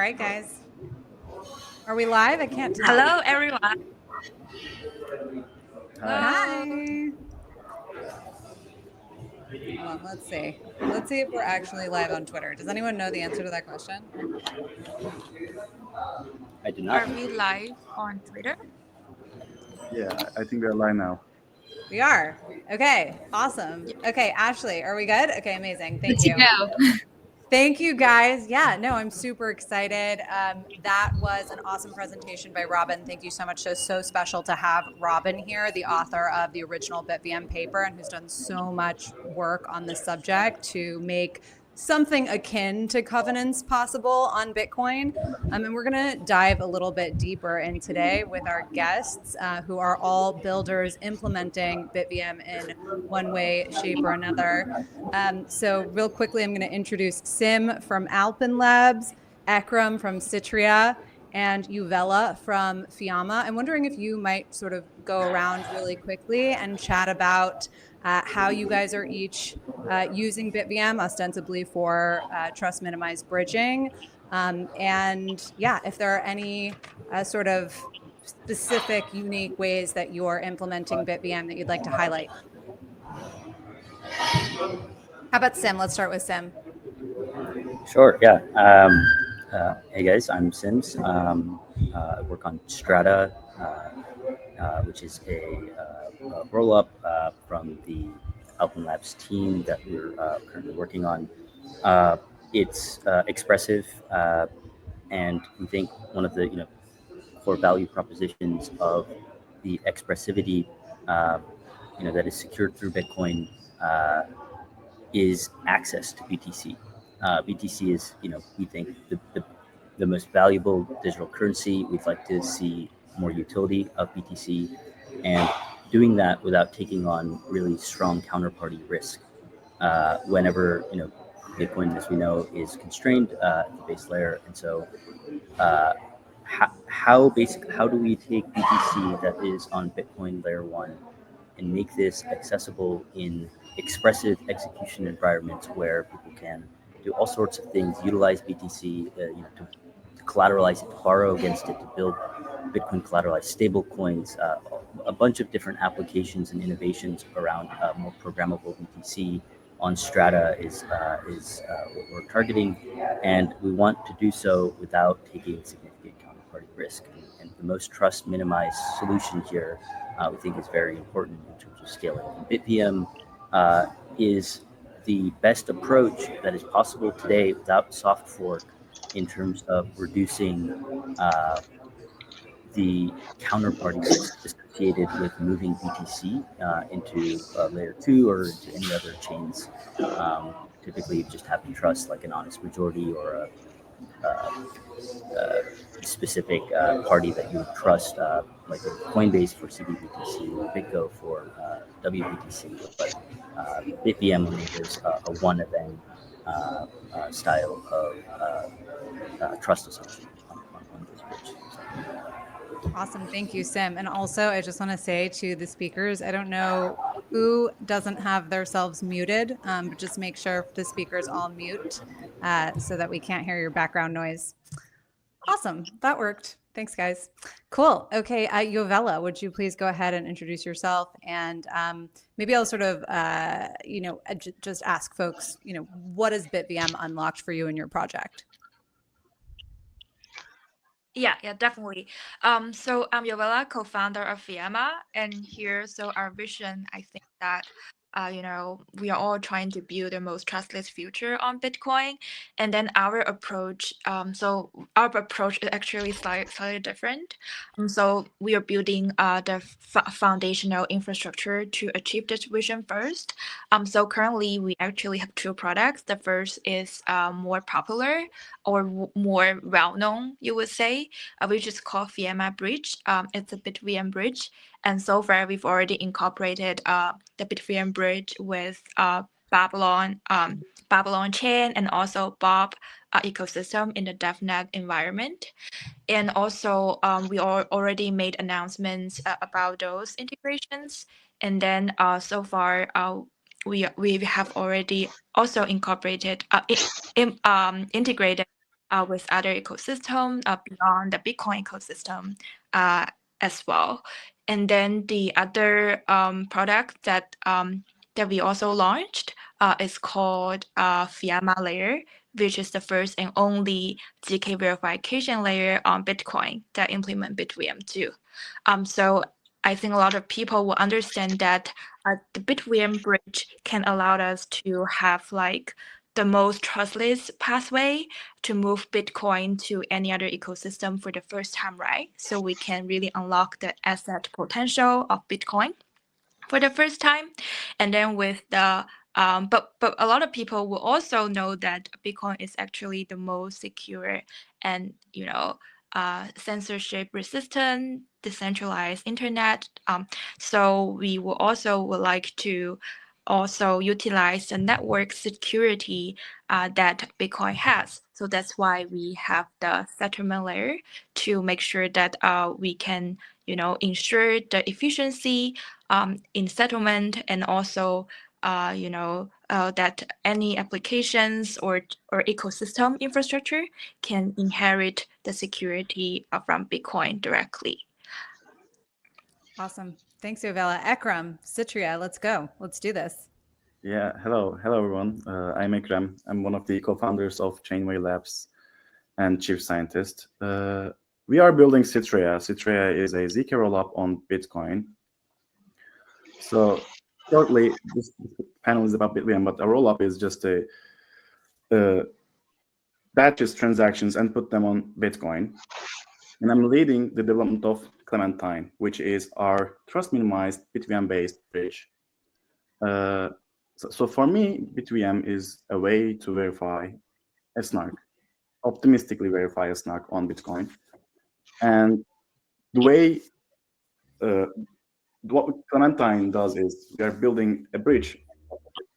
right, guys. Are we live? I can't tell. Hello, everyone. Hi. Hello. Hold on, let's see. Let's see if we're actually live on Twitter. Does anyone know the answer to that question? I do not. Are we live on Twitter? Yeah, I think we're live now. We are. Okay, awesome. Okay, Ashley, are we good? Okay, amazing. Thank you. Thank you, guys. Yeah, no, I'm super excited. That was an awesome presentation by Robin. Thank you so much. So special to have Robin here, the author of the original BitVM paper and who's done so much work on this subject to make something akin to covenants possible on Bitcoin. And we're going to dive a little bit deeper in today with our guests who are all builders implementing BitVM in one way, shape, or another. So real quickly, I'm going to introduce Sim from Alpen Labs, Ekrem from Citrea, and Yovela from Fiamma. I'm wondering if you might sort of go around really quickly and chat about how you guys are each using BitVM ostensibly for trust minimized bridging. And yeah, if there are any sort of specific, unique ways that you're implementing BitVM that you'd like to highlight. How about Sim? Let's start with Sim. Sure, yeah. Hey guys, I'm Sims. I work on Strata, which is a roll-up from the Alpen Labs team that we're currently working on. It's expressive, and we think one of the core value propositions of the expressivity that is secured through Bitcoin is access to BTC. BTC is, we think the most valuable digital currency. We'd like to see more utility of BTC, and doing that without taking on really strong counterparty risk. Whenever Bitcoin, as we know, is constrained at the base layer, and so how do we take BTC that is on Bitcoin layer 1 and make this accessible in expressive execution environments where people can do all sorts of things, utilize BTC, to collateralize it, to borrow against it, to build Bitcoin collateralized stable coins, a bunch of different applications and innovations around more programmable BTC on Strata is what we're targeting, and we want to do so without taking significant counterparty risk. And the most trust minimized solution here, we think, is very important in terms of scaling. And BitVM is the best approach that is possible today without soft fork in terms of reducing the counterparty risk associated with moving BTC into layer 2 or into any other chains. Typically, just having trust like an honest majority or a specific party that you trust, like a Coinbase for CBBTC or BitGo for WBTC. But BitVM enables a one-of-n style of trust assumption on this bridge. Awesome. Thank you, Sim. And also, I just want to say to the speakers, I don't know who doesn't have themselves muted, but just make sure the speakers all mute so that we can't hear your background noise. Awesome. That worked. Thanks, guys. Cool. Okay. Yovela, would you please go ahead and introduce yourself? And maybe I'll sort of, just ask folks, what has BitVM unlocked for you in your project? Yeah, definitely. So I'm Yovela, co-founder of Fiamma, and so our vision, I think that we are all trying to build the most trustless future on Bitcoin, and then our approach. So our approach is actually slightly different. So we are building the foundational infrastructure to achieve this vision first. So currently we actually have two products. The first is more popular or more well-known, you would say, which is called Fiamma Bridge. It's a BitVM bridge, and so far we've already incorporated the BitVM bridge with Babylon chain and also Bob ecosystem in the DevNet environment. And also we already made announcements about those integrations. And then so far we have already also incorporated integrated with other ecosystem beyond the Bitcoin ecosystem as well. And then the other product that we also launched is called Fiamma layer, which is the first and only ZK verification layer on Bitcoin that implement BitVM too. So I think a lot of people will understand that the BitVM bridge can allow us to have like the most trustless pathway to move Bitcoin to any other ecosystem for the first time, right? So we can really unlock the asset potential of Bitcoin for the first time. And then with the but a lot of people will also know that Bitcoin is actually the most secure and censorship resistant decentralized internet. So we will also would like to also utilize the network security that Bitcoin has. So that's why we have the settlement layer to make sure that we can ensure the efficiency in settlement, and also that any applications or ecosystem infrastructure can inherit the security from Bitcoin directly. Awesome. Thanks, Yovela. Ekrem, Citrea, let's go. Let's do this. Yeah, hello everyone. I'm Ekrem. I'm one of the co-founders of Chainway Labs and chief scientist. We are building Citrea. Citrea is a ZK rollup on Bitcoin. So shortly, this panel is about BitVM, but a rollup is just a batches transactions and put them on Bitcoin. And I'm leading the development of Clementine, which is our trust minimized BitVM-based bridge. So for me, BitVM is a way to verify a snark, optimistically verify a snark on Bitcoin. And the way what Clementine does is we are building a bridge,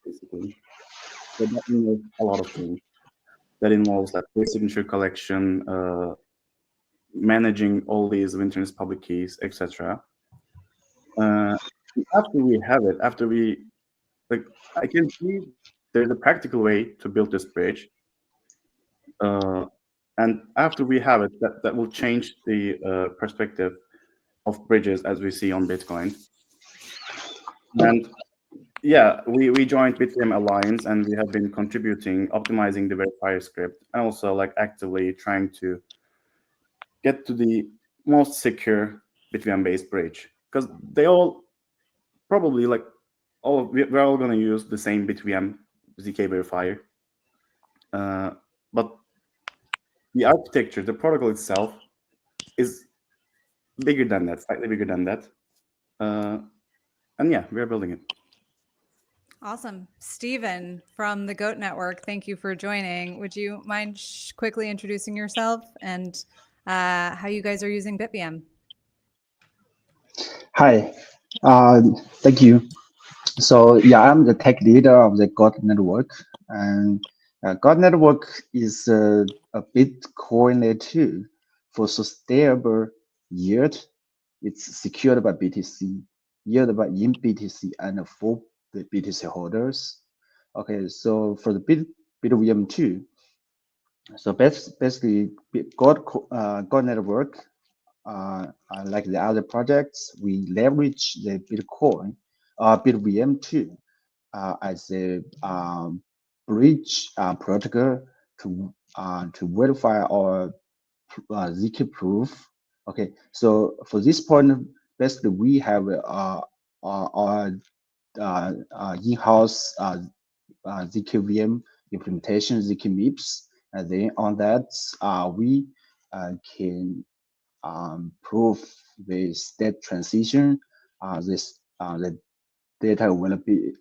basically. So that involves a lot of things. That involves like signature collection, managing all these wintern's public keys, etc. After we have it, after we I can see there's a practical way to build this bridge. And after we have it, that will change the perspective of bridges as we see on Bitcoin. And yeah, we joined BitVM Alliance, and we have been contributing, optimizing the verifier script, and also like actively trying to get to the most secure BitVM-based bridge, because they all probably we're all going to use the same BitVM ZK verifier, but the architecture, the protocol itself, is bigger than that, slightly bigger than that, and yeah, we are building it. Awesome. Stephen from the Goat Network, thank you for joining. Would you mind quickly introducing yourself and how you guys are using BitVM? Hi, thank you. So yeah, I'm the tech leader of the God Network, and God Network is a Bitcoin layer 2 for sustainable yield. It's secured by BTC, yield by in BTC, and for the BTC holders. Okay, so for the BitVM 2, so basically God Network, like the other projects, we leverage the Bitcoin, BitVM2, as a bridge protocol to verify our ZK proof. Okay, so for this point, basically we have our in-house ZKVM implementation, ZK MIPS, and then on that we can prove the state transition, the availability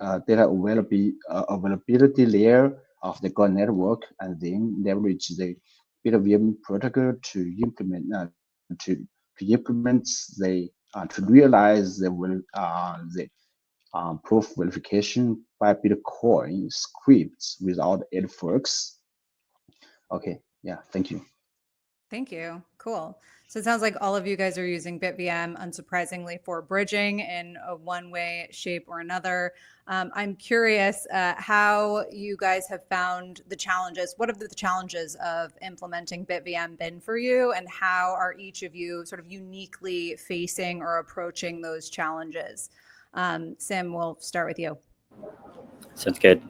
layer of the God network, and then leverage the BitVM protocol to implement to realize the proof verification by Bitcoin scripts without edit forks. Okay, yeah, thank you. Thank you. Cool. So it sounds like all of you guys are using BitVM, unsurprisingly, for bridging in one way, shape, or another. I'm curious how you guys have found the challenges. What have the challenges of implementing BitVM been for you, and how are each of you sort of uniquely facing or approaching those challenges? Sim, we'll start with you. Sounds good.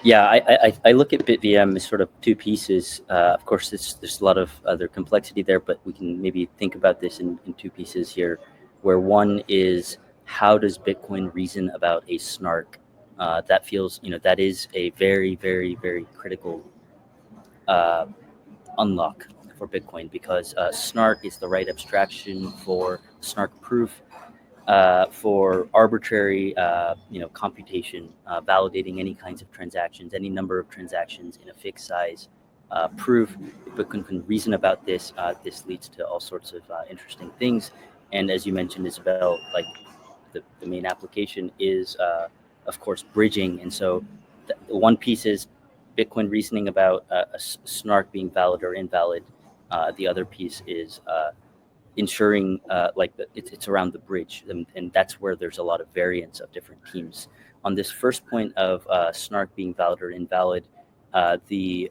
Yeah, I look at BitVM as sort of two pieces. Of course, there's a lot of other complexity there, but we can maybe think about this in two pieces here, where one is how does Bitcoin reason about a snark? That feels, that is a very, very, very critical unlock for Bitcoin, because snark is the right abstraction for snark proof. For arbitrary, computation, validating any kinds of transactions, any number of transactions in a fixed size proof. If Bitcoin can reason about this, this leads to all sorts of interesting things. And as you mentioned, Isabel, like the main application is, of course, bridging. And so the one piece is Bitcoin reasoning about a snark being valid or invalid. The other piece is ensuring it's around the bridge, and that's where there's a lot of variance of different teams. On this first point of snark being valid or invalid, there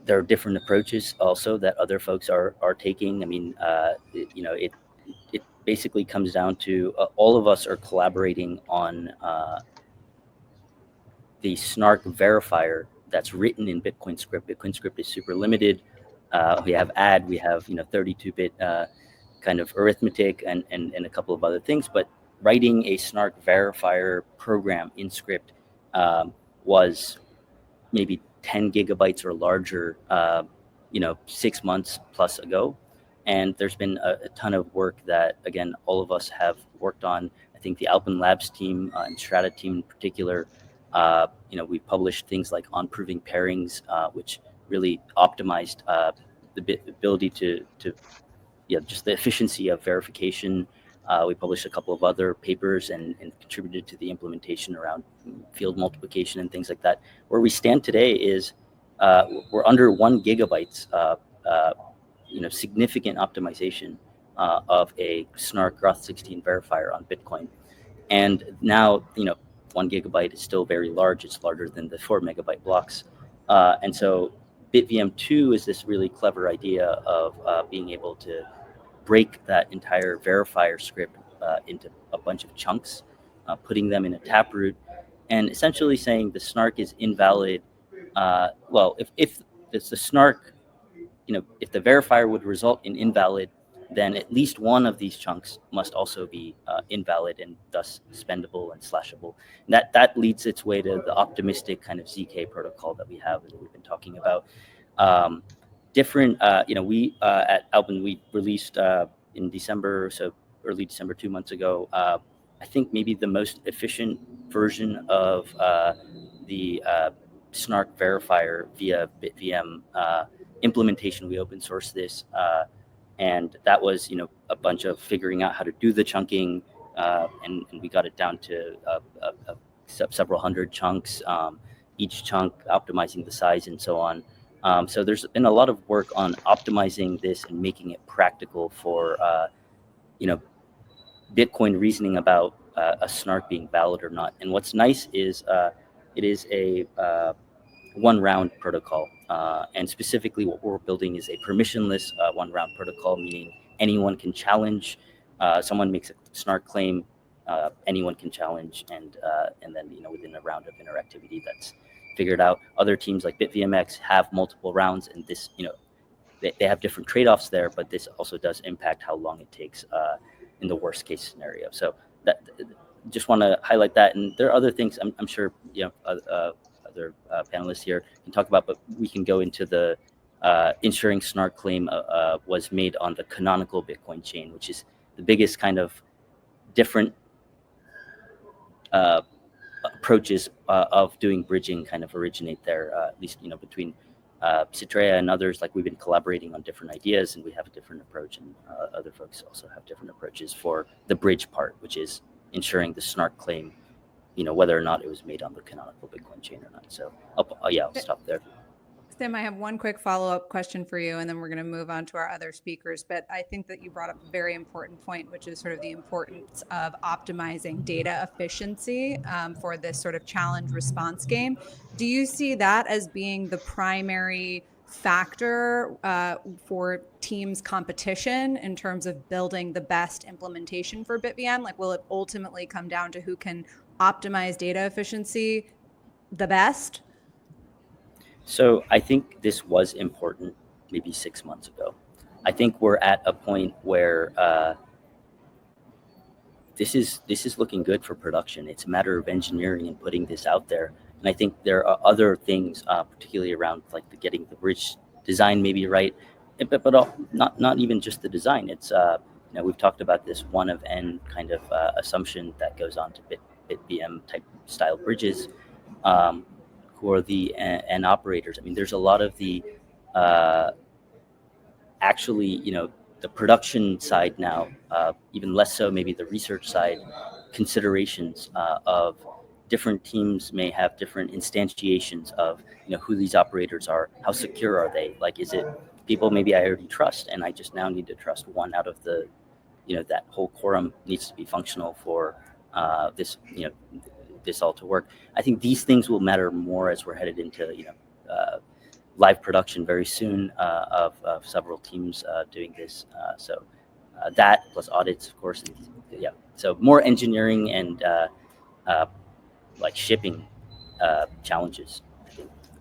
are different approaches also that other folks are taking. I mean, it basically comes down to all of us are collaborating on the snark verifier that's written in Bitcoin script. Bitcoin script is super limited. We have add, we have 32-bit kind of arithmetic and a couple of other things, but writing a snark verifier program in script was maybe 10 gigabytes or larger 6 months plus ago. And there's been a ton of work that, again, all of us have worked on. I think the Alpen Labs team and Strata team in particular, we published things like on proving pairings, which really optimized the ability to just the efficiency of verification. We published a couple of other papers and contributed to the implementation around field multiplication and things like that. Where we stand today is we're under 1 gigabytes, significant optimization of a snark Groth16 verifier on Bitcoin. And now, 1 gigabyte is still very large. It's larger than the 4 megabyte blocks. And so BitVM 2 is this really clever idea of being able to break that entire verifier script into a bunch of chunks, putting them in a taproot, and essentially saying the snark is invalid. If it's the snark, if the verifier would result in invalid, then at least one of these chunks must also be invalid and thus spendable and slashable. And that leads its way to the optimistic kind of ZK protocol that we have that we've been talking about. We at Alpen, we released in December, so early December, 2 months ago, I think maybe the most efficient version of the snark verifier via BitVM implementation. We open sourced this, and that was a bunch of figuring out how to do the chunking, and we got it down to several hundred chunks, each chunk optimizing the size and so on. So there's been a lot of work on optimizing this and making it practical for Bitcoin reasoning about a snark being valid or not. And what's nice is it is a one-round protocol, and specifically what we're building is a permissionless one-round protocol, meaning anyone can challenge. Someone makes a snark claim, anyone can challenge, and then within a round of interactivity that's figured out. Other teams like BitVMX have multiple rounds, and this they have different trade-offs there, but this also does impact how long it takes in the worst case scenario. So that just want to highlight that, and there are other things I'm sure other panelists here can talk about, but we can go into the ensuring snark claim was made on the canonical Bitcoin chain, which is the biggest kind of different approaches of doing bridging kind of originate there, at least between Citrea and others. Like, we've been collaborating on different ideas, and we have a different approach, and other folks also have different approaches for the bridge part, which is ensuring the snark claim, whether or not it was made on the canonical Bitcoin chain or not. So I'll stop there. Sim, I have one quick follow-up question for you, and then we're going to move on to our other speakers. But I think that you brought up a very important point, which is sort of the importance of optimizing data efficiency for this sort of challenge response game. Do you see that as being the primary factor for teams' competition in terms of building the best implementation for BitVM? Like, will it ultimately come down to who can optimize data efficiency the best? So I think this was important maybe 6 months ago. I think we're at a point where this is looking good for production. It's a matter of engineering and putting this out there. And I think there are other things, particularly around like getting the bridge design maybe right, but not even just the design. It's we've talked about this one of n kind of assumption that goes on to BitVM type style bridges. Who are the N operators? I mean, there's a lot of the actually, the production side now, even less so maybe the research side, considerations of different teams may have different instantiations of, who these operators are, how secure are they? Like, is it people maybe I already trust and I just now need to trust one out of the, that whole quorum needs to be functional for this, this all to work. I think these things will matter more as we're headed into, live production very soon of several teams doing this. So that plus audits, of course. And, yeah. So more engineering and like shipping challenges.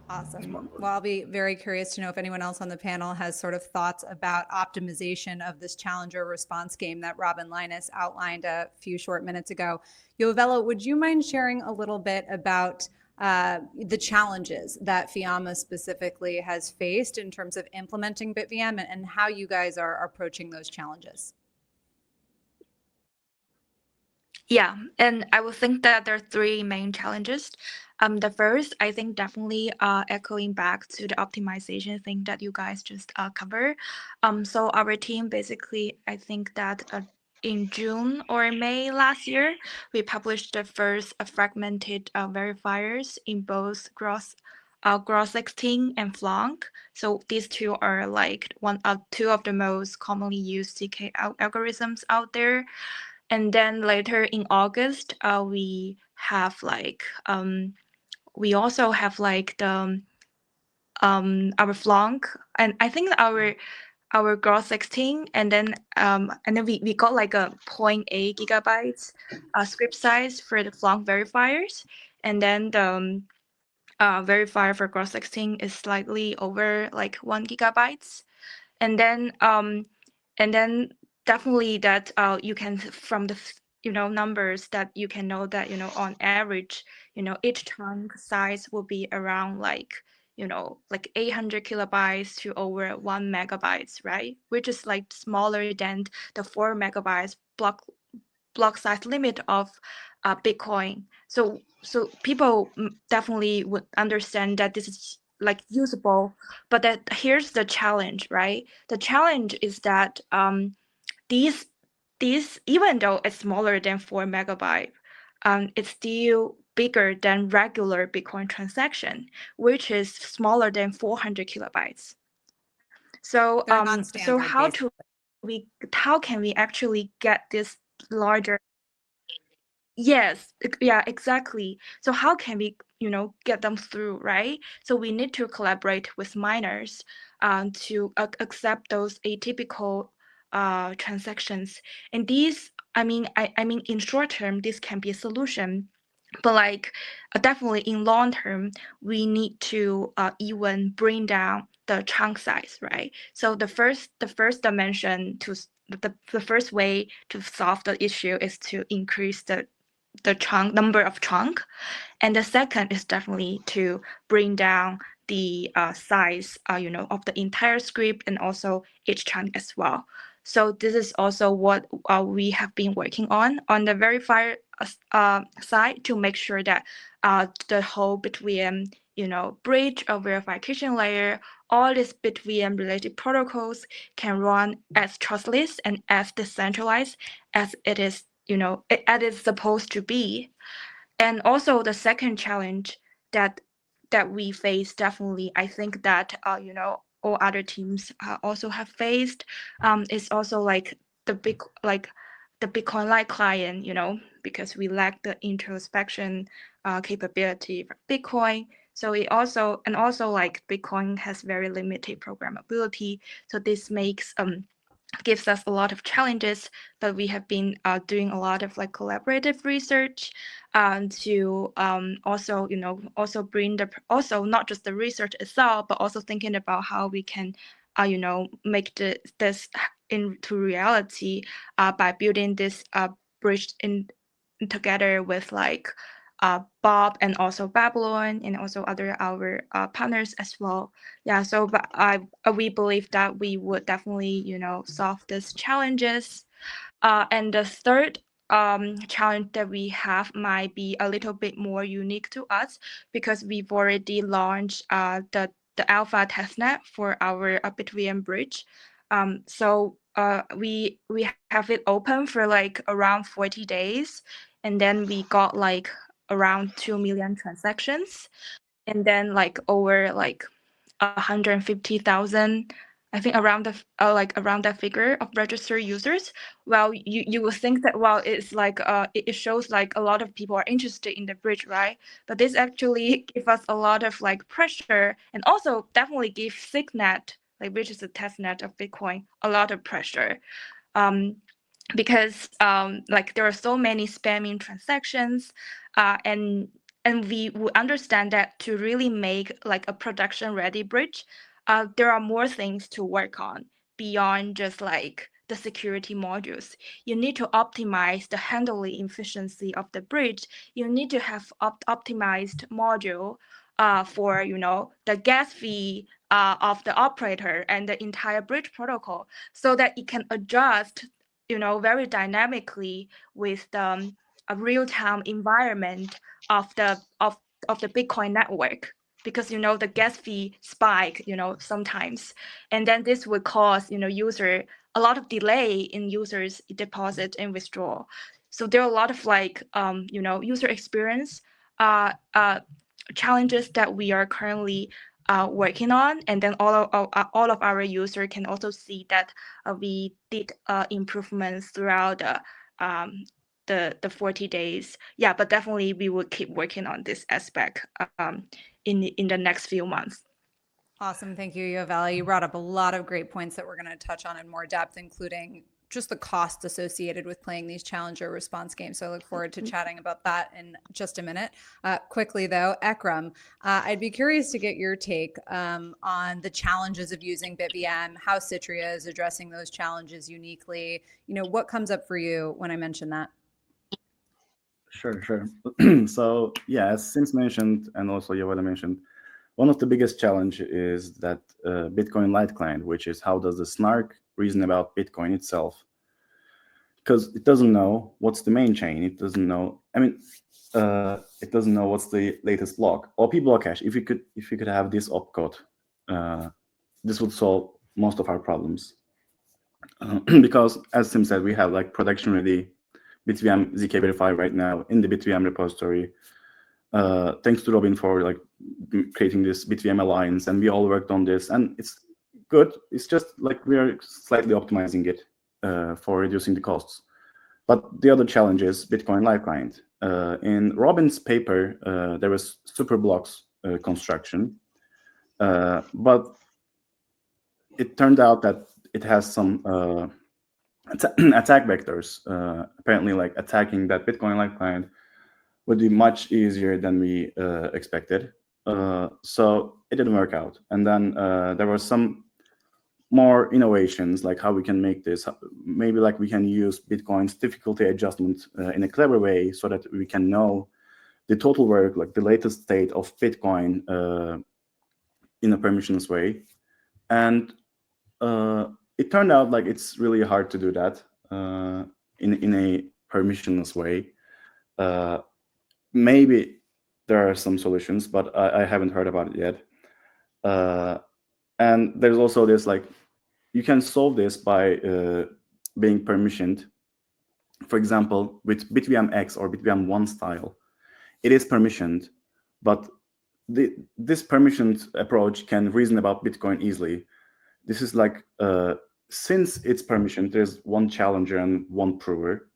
Awesome. Well, I'll be very curious to know if anyone else on the panel has sort of thoughts about optimization of this challenger response game that Robin Linus outlined a few short minutes ago. Yovela, would you mind sharing a little bit about the challenges that Fiamma specifically has faced in terms of implementing BitVM and how you guys are approaching those challenges? Yeah, and I would think that there are three main challenges. The first, I think definitely echoing back to the optimization thing that you guys just covered. So our team basically, I think that in June or May last year, we published the first fragmented verifiers in both gross 16 and Flonk. So these two are like two of the most commonly used CK algorithms out there. And then later in August, we have like we also have like the our Flonk, and I think our gross 16, and then we got like a 0.8 gigabytes script size for the Flonk verifiers, and then the verifier for gross 16 is slightly over like 1 gigabytes, and then definitely that you can from the numbers that you can know that on average each chunk size will be around like like 800 kilobytes to over 1 megabytes, right? Which is like smaller than the 4 megabytes block size limit of Bitcoin. So people definitely would understand that this is like usable, but that here's the challenge, right? The challenge is that these even though it's smaller than 4 megabyte, it's still bigger than regular Bitcoin transaction, which is smaller than 400 kilobytes. So so how can we actually get this larger? Yes, yeah, exactly. So how can we, get them through, right? So we need to collaborate with miners to accept those atypical transactions. And these, I mean, in short term, this can be a solution. But like definitely in long term, we need to even bring down the chunk size, right? So the first dimension to the first way to solve the issue is to increase the number of chunk, and the second is definitely to bring down the size of the entire script and also each chunk as well. So this is also what we have been working on the verifier side to make sure that the whole BitVM bridge or verification layer, all these BitVM related protocols can run as trustless and as decentralized as it is as it's supposed to be. And also the second challenge that that we face, definitely, I think that all other teams also have faced. Is also like the Bitcoin Lite client, because we lack the introspection capability for Bitcoin. So it also like Bitcoin has very limited programmability. So this makes gives us a lot of challenges, but we have been doing a lot of like collaborative research to also bring also not just the research itself, but also thinking about how we can make this into reality by building this bridge in together with like Bob and also Babylon and also our partners as well. Yeah, so but we believe that we would definitely solve these challenges. And the third challenge that we have might be a little bit more unique to us because we've already launched the alpha testnet for our BitVM bridge. So we have it open for like around 40 days, and then we got like around 2 million transactions, and then like over like 150,000, I think around the around that figure of registered users. Well, you will think that it's like it shows like a lot of people are interested in the bridge, right? But this actually give us a lot of like pressure, and also definitely give Signet, like which is the testnet of Bitcoin, a lot of pressure. Because like there are so many spamming transactions, and we would understand that to really make like a production ready bridge, there are more things to work on beyond just like the security modules. You need to optimize the handling efficiency of the bridge. You need to have optimized module for the gas fee of the operator and the entire bridge protocol, so that it can adjust very dynamically with the a real-time environment of the Bitcoin network, because the gas fee spike sometimes, and then this would cause user a lot of delay in users deposit and withdrawal. So there are a lot of like user experience challenges that we are currently working on, and then all of our users can also see that we did improvements throughout the 40 days. Yeah, but definitely we will keep working on this aspect in the next few months. Awesome. Thank you, Yovela. You brought up a lot of great points that we're going to touch on in more depth, including just the costs associated with playing these challenger response games. So I look forward to chatting about that in just a minute. Quickly, though, Ekrem, I'd be curious to get your take on the challenges of using BitVM, how Citrea is addressing those challenges uniquely. What comes up for you when I mention that? Sure. So yeah, as Sims mentioned, and also Yovela mentioned, one of the biggest challenge is that Bitcoin Lite client, which is how does the snark reason about Bitcoin itself? Because it doesn't know what's the main chain. It doesn't know. It doesn't know what's the latest block. OP block hash. If you could have this opcode, this would solve most of our problems. Because as Sim said, we have like production ready BitVM ZK verify right now in the BitVM repository. Thanks to Robin for like creating this BitVM alliance, and we all worked on this, and it's good. It's just like we are slightly optimizing it for reducing the costs. But the other challenge is Bitcoin Live Client. In Robin's paper, there was super blocks construction, but it turned out that it has some attack vectors. Apparently, like attacking that Bitcoin Live Client would be much easier than we expected. So it didn't work out. And then there were some more innovations, like how we can make this. Maybe like we can use Bitcoin's difficulty adjustment in a clever way so that we can know the total work, like the latest state of Bitcoin in a permissionless way. And it turned out like it's really hard to do that in a permissionless way. Maybe there are some solutions, but I haven't heard about it yet. And there's also this, like, you can solve this by being permissioned. For example, with BitVM X or BitVM 1 style, it is permissioned, but this permissioned approach can reason about Bitcoin easily. This is like, since it's permissioned, there's one challenger and one prover,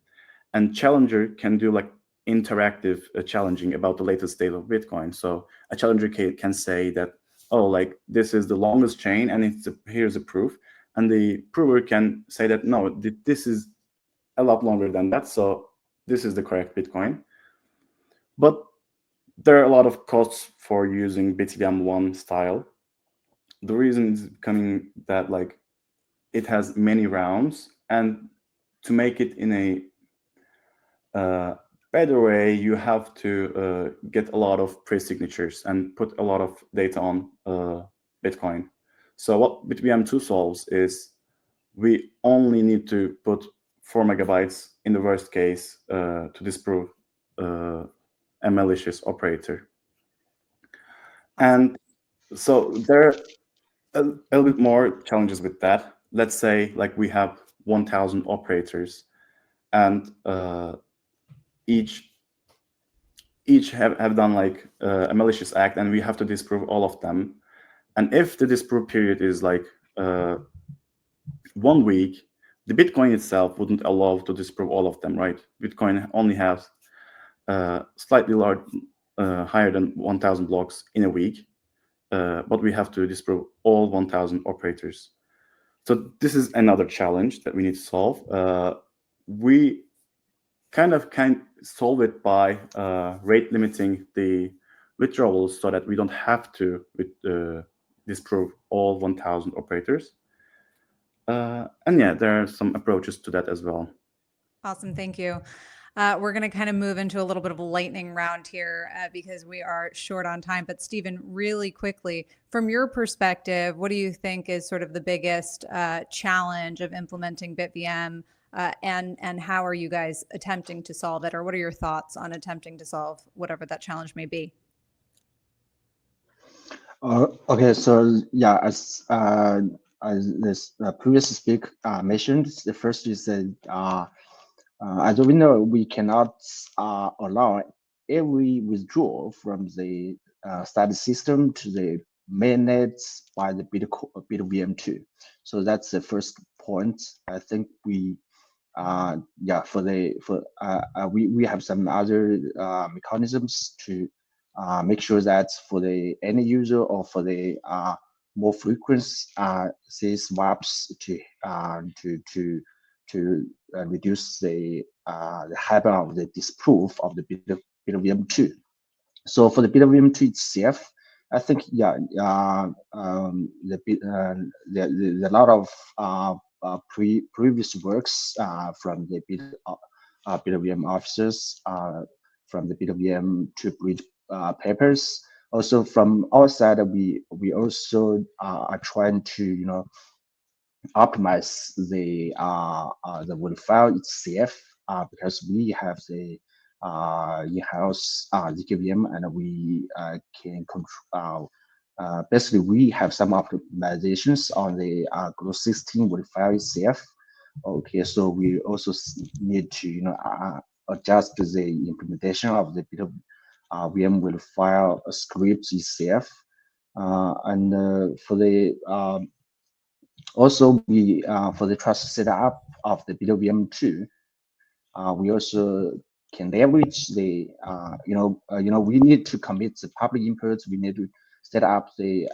and challenger can do like interactive challenging about the latest state of Bitcoin. So a challenger can say that, oh, like this is the longest chain and here's a proof, and the prover can say that no, this is a lot longer than that, so this is the correct Bitcoin. But there are a lot of costs for using BitVM 1 style. The reason is becoming that like it has many rounds, and to make it in a better way, you have to get a lot of pre-signatures and put a lot of data on Bitcoin. So what BitVM 2 solves is we only need to put 4 megabytes in the worst case to disprove a malicious operator. And so there are a little bit more challenges with that. Let's say like we have 1,000 operators, and each have done like a malicious act, and we have to disprove all of them. And if the disprove period is like 1 week, the Bitcoin itself wouldn't allow to disprove all of them, right? Bitcoin only has slightly large, higher than 1,000 blocks in a week, but we have to disprove all 1,000 operators. So this is another challenge that we need to solve. We kind of can solve it by rate limiting the withdrawals so that we don't have to disprove all 1,000 operators. And yeah, there are some approaches to that as well. Awesome, thank you. We're going to kind of move into a little bit of a lightning round here because we are short on time. But Stephen, really quickly, from your perspective, what do you think is sort of the biggest challenge of implementing BitVM, and how are you guys attempting to solve it? Or what are your thoughts on attempting to solve whatever that challenge may be? Okay, so yeah, as this previous speaker mentioned, the first is that as we know, we cannot allow every withdrawal from the study system to the mainnet by the BitVM2. So that's the first point. I think we yeah, we have some other mechanisms to make sure that for the end user or for the more frequent say swaps to reduce the habit of the disproof of the BitVM2. So for the BitVM2 itself, I think yeah, the lot of previous works from the BitVM officers, from the BitVM2 bridge papers. Also from our side, we also are trying to optimize the word file itself because we have the in-house DKVM, and we can control. Basically, we have some optimizations on the Groove 16 word file itself. Okay, so we also need to adjust the implementation of the VM word file scripts itself, and for the also, we for the trust setup of the BitVM2, we also can leverage the we need to commit the public inputs. We need to set up the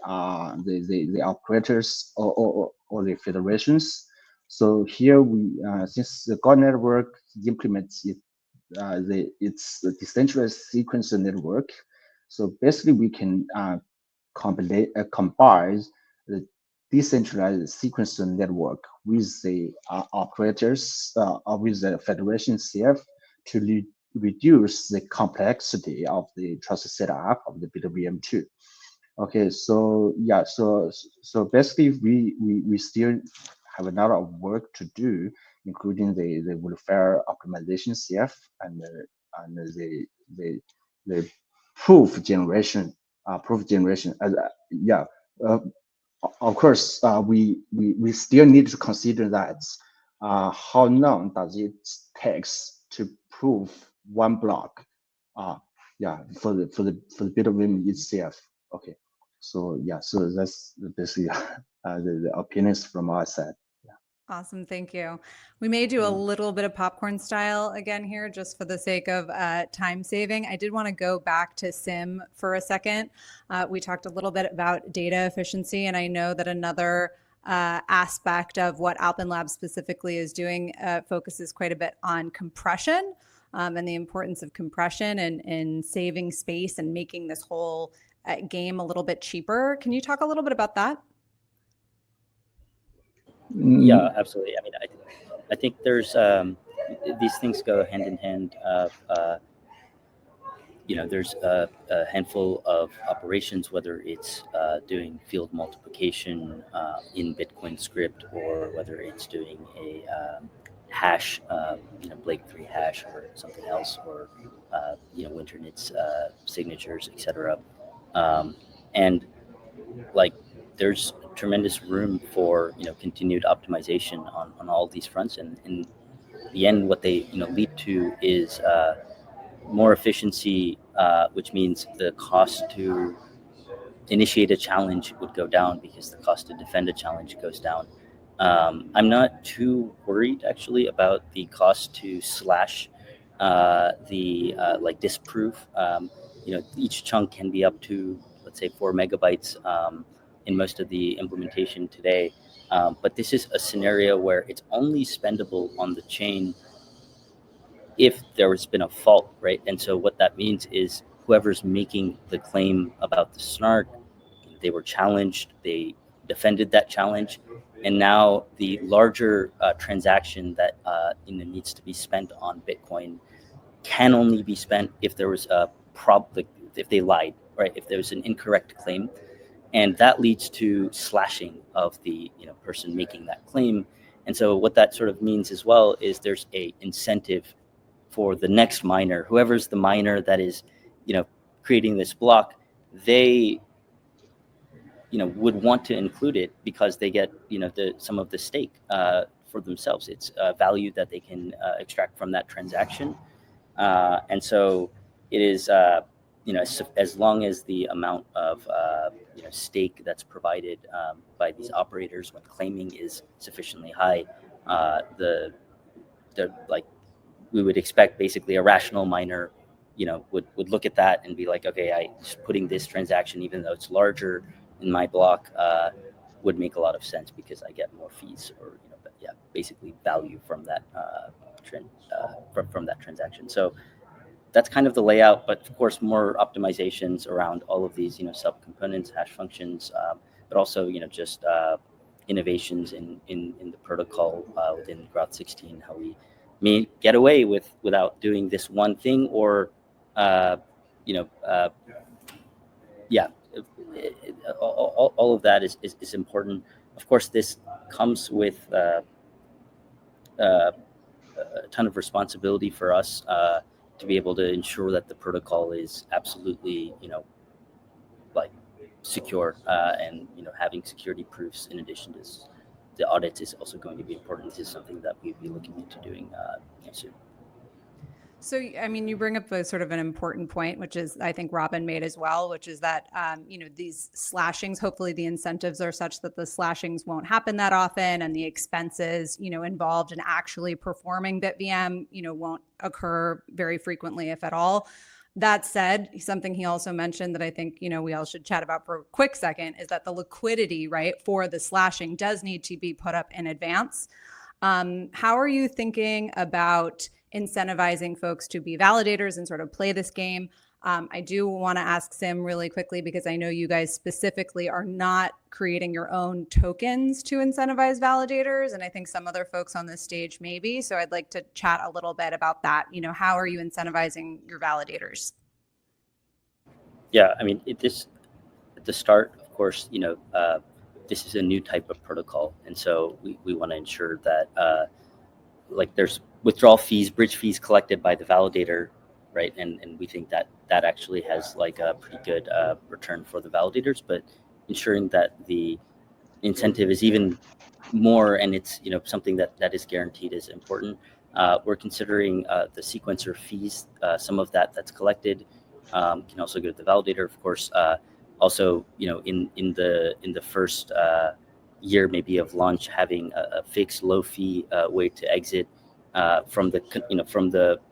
operators or the federations. So here we since the God network implements it, it's the decentralized sequencer network. So basically, we can combine the decentralized sequencer network with the operators with the federation itself to reduce the complexity of the trust setup of the BitVM2. Okay, so yeah, so basically we still have a lot of work to do, including the welfare optimization CF and the proof generation. Yeah, of course, we still need to consider that how long does it takes to prove one block yeah, for the BitVM itself. Okay, so yeah, so that's basically the opinions from our side. Awesome. Thank you. We may do a little bit of popcorn style again here just for the sake of time saving. I did want to go back to Sim for a second. We talked a little bit about data efficiency, and I know that another aspect of what Alpen Labs specifically is doing focuses quite a bit on compression and the importance of compression and saving space and making this whole game a little bit cheaper. Can you talk a little bit about that? Yeah, absolutely. I mean, I think there's these things go hand in hand. There's a handful of operations, whether it's doing field multiplication in Bitcoin script, or whether it's doing a hash, Blake 3 hash or something else, or Winternit's signatures, etc. And like, there's tremendous room for continued optimization on all of these fronts, and in the end, what they lead to is more efficiency, which means the cost to initiate a challenge would go down because the cost to defend a challenge goes down. I'm not too worried actually about the cost to slash disprove. Each chunk can be up to, let's say, 4 megabytes in most of the implementation today. But this is a scenario where it's only spendable on the chain if there has been a fault, right? And so what that means is whoever's making the claim about the snark, they were challenged, they defended that challenge, and now the larger transaction that needs to be spent on Bitcoin can only be spent if there was a if they lied, right? If there was an incorrect claim, and that leads to slashing of the person making that claim. And so what that sort of means as well is there's a incentive for the next miner, whoever's the miner that is, creating this block, they, would want to include it because they get, some of the stake for themselves. It's value that they can extract from that transaction. And so it is, as long as the amount of, stake that's provided by these operators when claiming is sufficiently high, we would expect basically a rational miner, would look at that and be like, okay, just putting this transaction, even though it's larger in my block, would make a lot of sense because I get more fees, or but yeah, basically value from that from that transaction. So that's kind of the layout, but of course more optimizations around all of these subcomponents, hash functions, but also just innovations in the protocol within Groth 16, how we may get away without doing this one thing, or all of that is important. Of course, this comes with a ton of responsibility for us to be able to ensure that the protocol is absolutely secure, and having security proofs in addition to the audits is also going to be important. This is something that we'd be looking into doing soon. So, I mean, you bring up a sort of an important point, which is, I think Robin made as well, which is that, these slashings, hopefully the incentives are such that the slashings won't happen that often, and the expenses, involved in actually performing BitVM, won't occur very frequently, if at all. That said, something he also mentioned that I think, we all should chat about for a quick second is that the liquidity, right, for the slashing does need to be put up in advance. How are you thinking about incentivizing folks to be validators and sort of play this game? I do want to ask Sim really quickly, because I know you guys specifically are not creating your own tokens to incentivize validators, and I think some other folks on this stage maybe. So I'd like to chat a little bit about that. How are you incentivizing your validators? Yeah, I mean, at the start, of course, this is a new type of protocol, and so we want to ensure that there's withdrawal fees, bridge fees collected by the validator, right? And we think that actually has a pretty good return for the validators, but ensuring that the incentive is even more, and it's something that is guaranteed, is important. We're considering the sequencer fees, some of that's collected can also go to the validator, of course. Also, in the first year maybe of launch, having a fixed low fee way to exit from the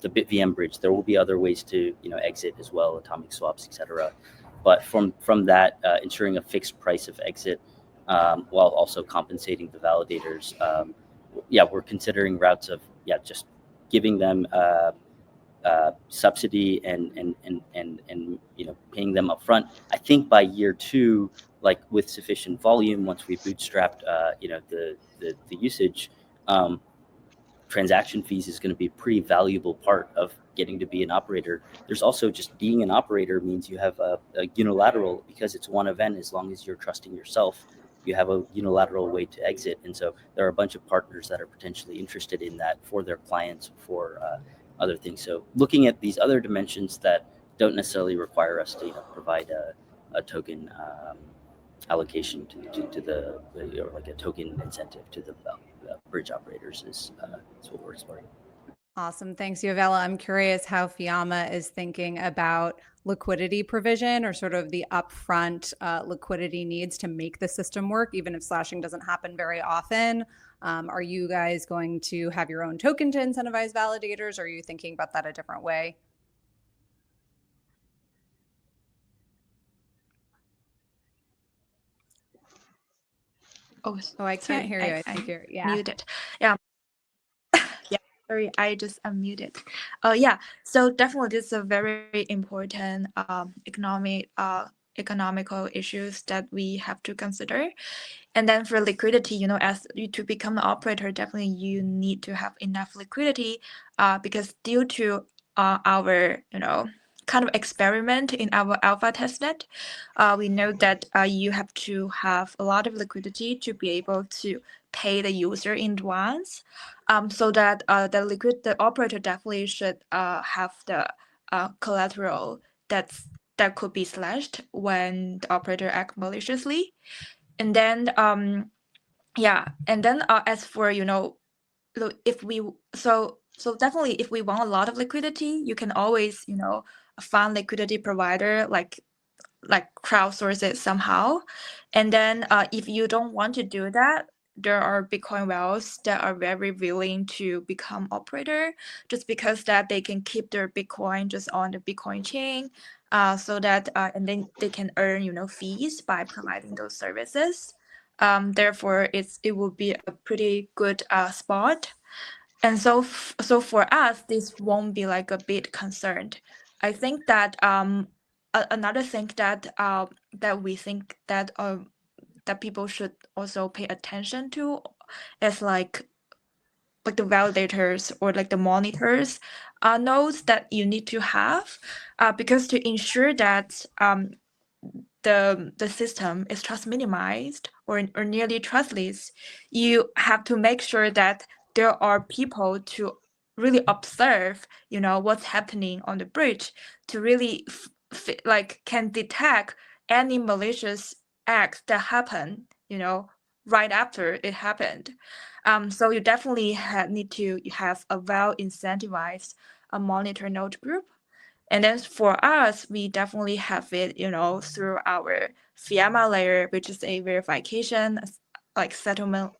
BitVM bridge. There will be other ways to exit as well, atomic swaps, etc. But from that, ensuring a fixed price of exit while also compensating the validators. We're considering routes of just giving them subsidy and paying them upfront. I think by year 2, like with sufficient volume, once we bootstrapped the usage, transaction fees is going to be a pretty valuable part of getting to be an operator. There's also just being an operator means you have a unilateral, because it's one event, as long as you're trusting yourself, you have a unilateral way to exit. And so there are a bunch of partners that are potentially interested in that for their clients, for other things. So looking at these other dimensions that don't necessarily require us to provide a token allocation to the or like a token incentive to the bridge operators is what we're exploring. Awesome. Thanks, Yovela. I'm curious how Fiamma is thinking about liquidity provision, or sort of the upfront liquidity needs to make the system work, even if slashing doesn't happen very often. Are you guys going to have your own token to incentivize validators, or are you thinking about that a different way? Oh, I can't hear you. I think you're muted. Yeah. Yeah. Sorry, I just unmuted. So definitely this is a very important economical issues that we have to consider. And then for liquidity, as you to become an operator, definitely you need to have enough liquidity, because due to our kind of experiment in our alpha testnet, we know that you have to have a lot of liquidity to be able to pay the user in advance, so that the operator definitely should have the collateral that could be slashed when the operator acts maliciously. And then as for if we so definitely if we want a lot of liquidity, you can always find liquidity provider, like crowdsource it somehow. And then if you don't want to do that, there are Bitcoin whales that are very willing to become operator, just because that they can keep their Bitcoin just on the Bitcoin chain, so that and then they can earn fees by providing those services. Therefore, it will be a pretty good spot. And so for us, this won't be like a big concern. I think that another thing that that we think that that people should also pay attention to is like the validators or like the monitors nodes that you need to have, because to ensure that the system is trust minimized or nearly trustless, you have to make sure that there are people to really observe what's happening on the bridge, to really can detect any malicious acts that happen right after it happened. So you definitely need to have a well incentivized monitor node group. And then for us, we definitely have it, through our Fiamma layer, which is a verification, like settlement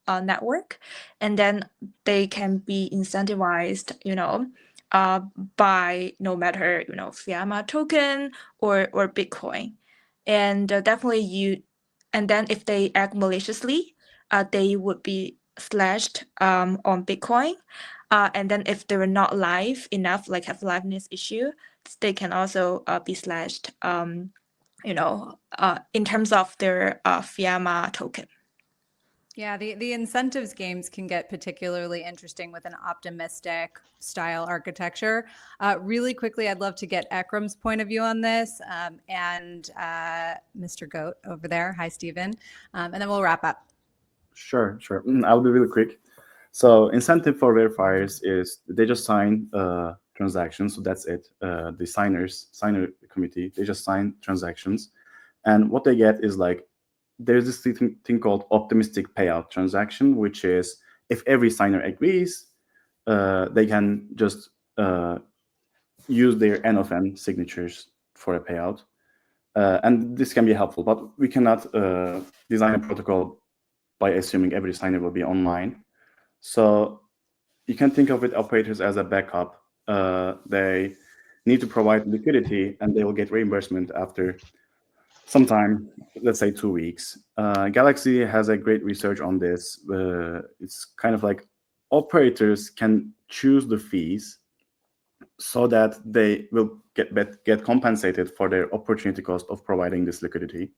network. And then they can be incentivized, by no matter, Fiamma token or Bitcoin. And definitely and then if they act maliciously, they would be slashed on Bitcoin. And then if they were not live enough, like have liveness issue, they can also be slashed, in terms of their Fiamma token. Yeah, the incentives games can get particularly interesting with an optimistic style architecture. Really quickly, I'd love to get Ekrem's point of view on this, and Mr. Goat over there. Hi, Stephen. And then we'll wrap up. Sure. I'll be really quick. So incentive for verifiers is they just sign transactions. So that's it. The signer committee, they just sign transactions. And what they get is like, there's this thing called optimistic payout transaction, which is if every signer agrees, they can just use their N of N signatures for a payout. And this can be helpful, but we cannot design a protocol by assuming every signer will be online. So you can think of it operators as a backup. They need to provide liquidity, and they will get reimbursement after some time, let's say 2 weeks. Galaxy has a great research on this. It's kind of like operators can choose the fees so that they will get compensated for their opportunity cost of providing this liquidity.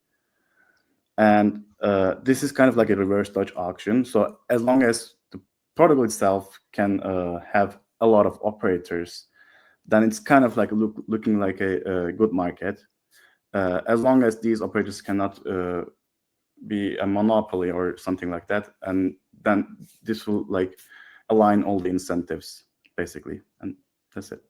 And this is kind of like a reverse Dutch auction. So as long as the protocol itself can have a lot of operators, then it's kind of like looking like a good market. As long as these operators cannot be a monopoly or something like that, and then this will like align all the incentives basically, and that's it.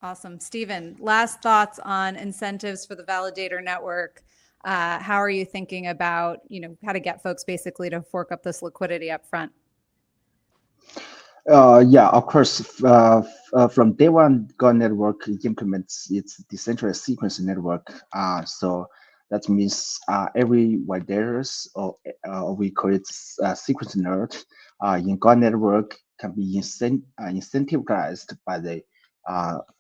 Awesome. Stephen, last thoughts on incentives for the validator network. How are you thinking about, how to get folks basically to fork up this liquidity up front? Yeah, of course. From day one, God Network implements its decentralized sequence network. So that means every validators, or we call it sequence node, in God Network can be incentivized by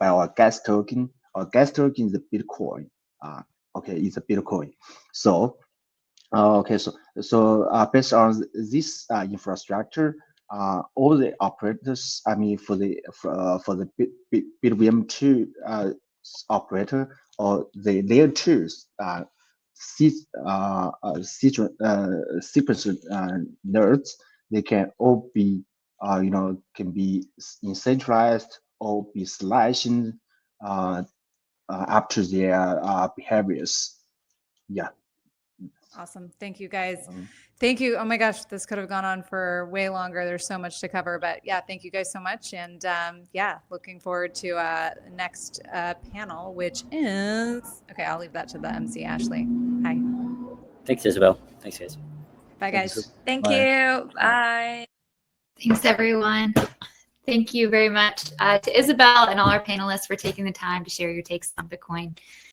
our gas token. Our gas token is a Bitcoin. Okay, it's a Bitcoin. So based on this infrastructure, all the operators, I mean, for the BitVM2 operator or the layer 2 sequence nerds, they can all be, can be incentivized or be slashing up to their behaviors. Yeah. Awesome. Thank you, guys. Thank you. Oh my gosh, this could have gone on for way longer. There's so much to cover, but yeah, thank you guys so much. And yeah, looking forward to next panel, which is, okay, I'll leave that to the MC, Ashley. Hi. Thanks, Isabel. Thanks, guys. Bye, guys. Thank you. Bye. Thanks, everyone. Thank you very much to Isabel and all our panelists for taking the time to share your takes on Bitcoin.